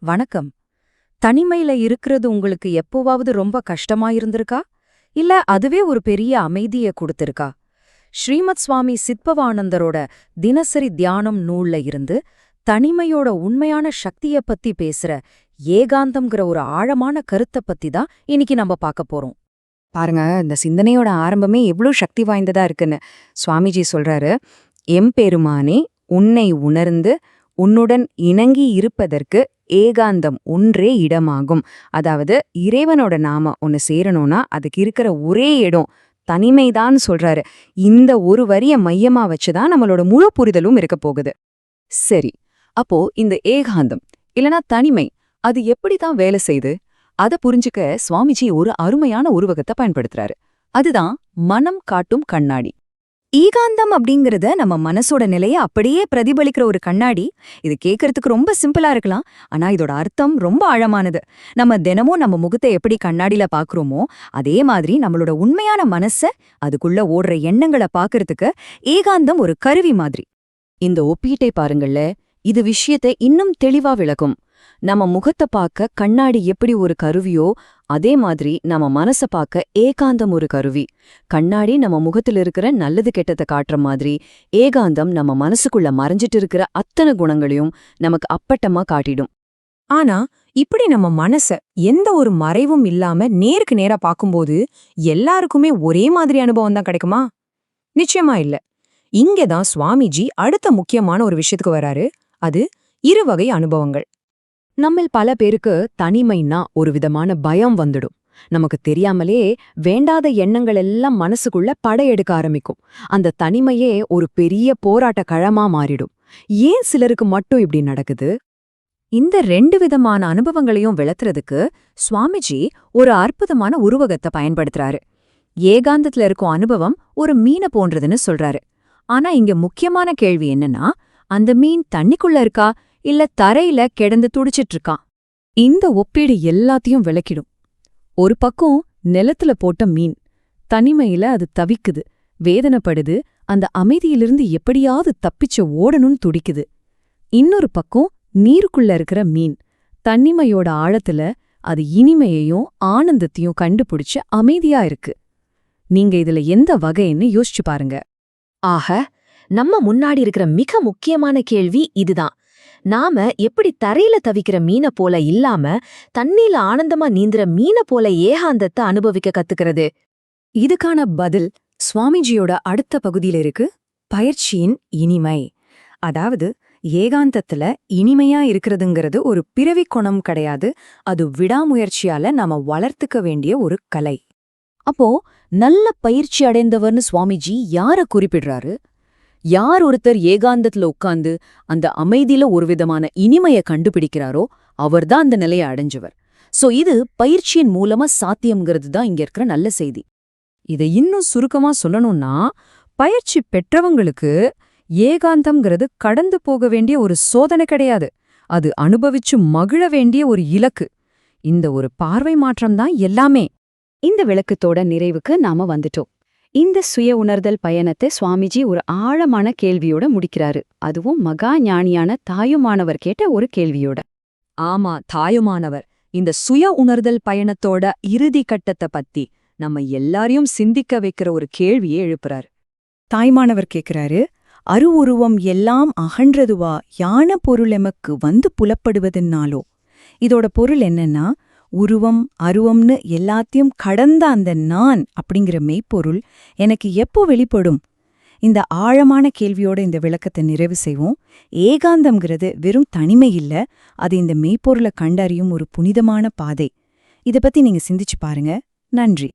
வணக்கம். தனிமையில இருக்கிறது உங்களுக்கு எப்போவாவது ரொம்ப கஷ்டமா இருந்திருக்கா? இல்ல அதுவே ஒரு பெரிய அமைதிய கொடுத்திருக்கா? ஸ்ரீமத் சுவாமி சித்பவானந்தரோட தினசரி தியானம் நூல்ல இருந்து தனிமையோட உண்மையான சக்திய பத்தி பேசுற ஏகாந்தம்ங்கிற ஒரு ஆழமான கருத்த பத்தி தான் இன்னைக்கு நம்ம பார்க்க போறோம். பாருங்க, இந்த சிந்தனையோட ஆரம்பமே எவ்ளோ சக்தி வாய்ந்ததா இருக்குன்னு சுவாமிஜி சொல்றாரு. எம்பெருமானே, உன்னை உணர்ந்து உன்னுடன் இணங்கி இருப்பதற்கு ஏகாந்தம் ஒன்றே இடமாகும். அதாவது இறைவனோட நாம ஒன்னு சேரணும்னா அதுக்கு இருக்கிற ஒரே இடம் தனிமைதான் சொல்றாரு. இந்த ஒரு வரிய மையமா வச்சுதான் நம்மளோட முழு புரிதலும் இருக்க போகுது. சரி, அப்போ இந்த ஏகாந்தம் இல்லனா தனிமை அது எப்படிதான் வேலை செய்யுது? அத புரிஞ்சுக்க சுவாமிஜி ஒரு அருமையான உருவகத்தை பயன்படுத்துறாரு. அதுதான் மனம் காட்டும் கண்ணாடி. ஈகாந்தம் அப்படிங்கறத நம்ம மனசோட நிலைய அப்படியே பிரதிபலிக்கிற ஒரு கண்ணாடி. இது கேட்கறதுக்கு ரொம்ப சிம்பிளா இருக்கலாம், ஆனா இதோட அர்த்தம் ரொம்ப ஆழமானது. நம்ம தினமும் நம்ம முகத்தை எப்படி கண்ணாடியில பாக்குறோமோ அதே மாதிரி நம்மளோட உண்மையான மனச, அதுக்குள்ள ஓடுற எண்ணங்களை பாக்குறதுக்கு ஏகாந்தம் ஒரு கருவி மாதிரி. இந்த ஒப்பீட்டை பாருங்கள்ல, இது விஷயத்தை இன்னும் தெளிவா விளக்கும். நம்ம முகத்தை பார்க்க கண்ணாடி எப்படி ஒரு கருவியோ அதே மாதிரி நம்ம மனச பார்க்க ஏகாந்தம் ஒரு கருவி. கண்ணாடி நம்ம முகத்துல இருக்கிற நல்லது கெட்டதை காட்டுற மாதிரி ஏகாந்தம் நம்ம மனசுக்குள்ள மறைஞ்சிட்டு இருக்கிற அத்தனை குணங்களையும் நமக்கு அப்பட்டமா காட்டிடும். ஆனா இப்படி நம்ம மனச எந்த ஒரு மறைவும் இல்லாம நேருக்கு நேரா பார்க்கும்போது எல்லாருக்குமே ஒரே மாதிரி அனுபவம் தான் கிடைக்குமா? நிச்சயமா இல்ல. இங்கதான் சுவாமிஜி அடுத்த முக்கியமான ஒரு விஷயத்துக்கு வராரு. அது இருவகை அனுபவங்கள். நம்மில் பல பேருக்கு தனிமைன்னா ஒரு விதமான பயம் வந்துடும். நமக்கு தெரியாமலே வேண்டாத எண்ணங்கள் எல்லாம் மனசுக்குள்ள படையெடுக்க ஆரம்பிக்கும். அந்த தனிமையே ஒரு பெரிய போராட்ட களமா மாறிடும். ஏன் சிலருக்கு மட்டும் இப்படி நடக்குது? இந்த 2 விதமான அனுபவங்களையும் விளத்துறதுக்கு சுவாமிஜி ஒரு அற்புதமான உருவகத்தை பயன்படுத்துறாரு. ஏகாந்தத்துல இருக்கும் அனுபவம் ஒரு மீனை போன்றதுன்னு சொல்றாரு. ஆனா இங்க முக்கியமான கேள்வி என்னன்னா, அந்த மீன் தண்ணிக்குள்ள இருக்கா இல்ல தரையில கிடந்து துடிச்சிட்டு இருக்கா? இந்த ஒப்பீடு எல்லாத்தையும் விளக்கிடும். ஒரு பக்கம் நிலத்துல போட்ட மீன், தனிமையில அது தவிக்குது, வேதனைப்படுது, அந்த அமைதியிலிருந்து எப்படியாவது தப்பிச்சு ஓடணும்னு துடிக்குது. இன்னொரு பக்கம் நீருக்குள்ள இருக்கிற மீன், தனிமையோட ஆழத்துல அது இனிமையையும் ஆனந்தத்தையும் கண்டுபிடிச்சு அமைதியா இருக்கு. நீங்க இதுல எந்த வகைன்னு யோசிச்சு பாருங்க. ஆக, நம்ம முன்னாடி இருக்கிற மிக முக்கியமான கேள்வி இதுதான். நாம எப்படி தரையில தவிக்கிற மீனை போல இல்லாம தண்ணில ஆனந்தமா நீந்துற மீனை போல ஏகாந்தத்தை அனுபவிக்க கத்துக்கிறது? இதுக்கான பதில் சுவாமிஜியோட அடுத்த பகுதியில இருக்கு. பயிற்சியின் இனிமை. அதாவது ஏகாந்தத்துல இனிமையா இருக்கிறதுங்கிறது ஒரு பிறவி குணம் கிடையாது. அது விடாமுயற்சியால நாம வளர்த்துக்க வேண்டிய ஒரு கலை. அப்போ நல்ல பயிற்சி அடைந்தவர்னு சுவாமிஜி யார குறிப்பிடுறாரு? யார் ஒருத்தர் ஏகாந்தத்துல உட்கார்ந்து அந்த அமைதியில ஒரு விதமான இனிமைய கண்டுபிடிக்கிறாரோ அவர்தான் அந்த நிலையை அடைஞ்சவர். சோ இது பயிற்சியின் மூலமா சாத்தியம்ங்கிறது தான் இங்க இருக்கிற நல்ல செய்தி. இதை இன்னும் சுருக்கமா சொல்லணும்னா, பயிற்சி பெற்றவங்களுக்கு ஏகாந்தம்ங்கிறது கடந்து போக வேண்டிய ஒரு சோதனை கிடையாது. அது அனுபவிச்சு மகிழ வேண்டிய ஒரு இலக்கு. இந்த ஒரு பார்வை மாற்றம்தான் எல்லாமே. இந்த விளக்கத்தோட நிறைவுக்கு நாம வந்துட்டோம். இந்த சுய உணர்தல் பயணத்தை சுவாமிஜி ஒரு ஆழமான கேள்வியோட முடிக்கிறாரு. அதுவும் மகா ஞானியான தாயுமானவர் கேட்ட ஒரு கேள்வியோட. ஆமா, தாயுமானவர் இந்த சுய உணர்தல் பயணத்தோட இறுதி கட்டத்தை பத்தி நம்ம எல்லாரையும் சிந்திக்க வைக்கிற ஒரு கேள்வியை எழுப்புறாரு. தாய்மானவர் கேக்குறாரு, அருவுருவம் எல்லாம் அகன்றதுவா யான பொருள் எமக்கு வந்து புலப்படுவதுன்னாலோ? இதோட பொருள் என்னன்னா, உருவம் அருவம்னு எல்லாத்தையும் கடந்த அந்த நான் அப்படிங்கிற மெய்ப்பொருள் எனக்கு எப்போ வெளிப்படும்? இந்த ஆழமான கேள்வியோட இந்த விளக்கத்தை நிறைவு செய்வோம். ஏகாந்தம்ங்கிறது வெறும் தனிமை இல்ல, அது இந்த மெய்ப்பொருளை கண்டறியும் ஒரு புனிதமான பாதை. இத பத்தி நீங்க சிந்திச்சு பாருங்க. நன்றி.